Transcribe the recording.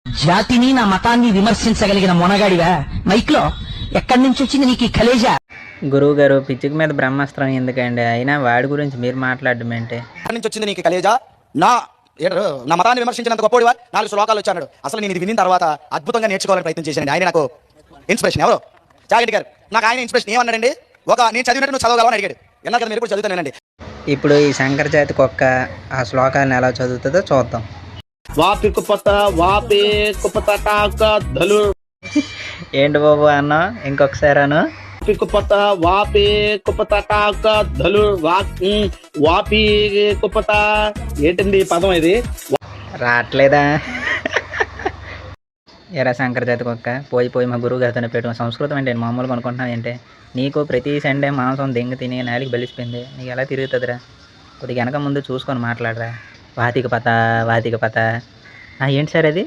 జాతిని నా మతాన్ని విమర్శించగలిగిన మొనగాడివా? మైక్ లో ఎక్కడి నుంచి వచ్చింది నీకు ఈ కలేజా? గురువు గారు పిచ్చికి మీద బ్రహ్మాస్త్రం ఎందుకండి? అయినా వాడి గురించి మీరు మాట్లాడడం ఏంటి? ఎక్కడి నుంచి వచ్చింది నీకు కలేజా? నా నా మతాన్ని విమర్శించినంత గొప్పవాడివా? 4 శ్లోకాలు వచ్చాడు. అసలు నేను ఇది విన్న తర్వాత అద్భుతంగా నేర్చుకోవాలని ప్రయత్నం చేశానండి. ఆయన నాకు ఇన్స్పిరేషన్. ఎవరు? జాగంటి గారు. నాకు ఆయన ఇన్స్పిరేషన్ ఏమన్నాడండి? నేను చదివినట్టు నువ్వు చదవగలవని అడిగాడు. ఎన్నారు కదా, మీరు కూడా చదువుతానండి. ఇప్పుడు ఈ శంకర జాతి కుక్క ఆ శ్లోకాలను ఎలా చదువుతుందో చూద్దాం. ఏంటి బాబు అన్న, ఇంకొకసారి అను. ఏంటండి పదం ఇది? రావట్లేదా? ఎరా శంకర జాతి కుక్క, పోయి మా గురువు గారితో పెట్టిన సంస్కృతం ఏంటి మామూలుగా అనుకుంటున్నావు ఏంటి? నీకు ప్రతి సండే మాంసం దెంగ తిని నాలికి బలిసిపోయింది. నీకు ఎలా తిరుగుతుందిరా? కొద్దిగా వెనక ముందు చూసుకొని మాట్లాడరా. వాతిక పత ఏంటి సార్ అది?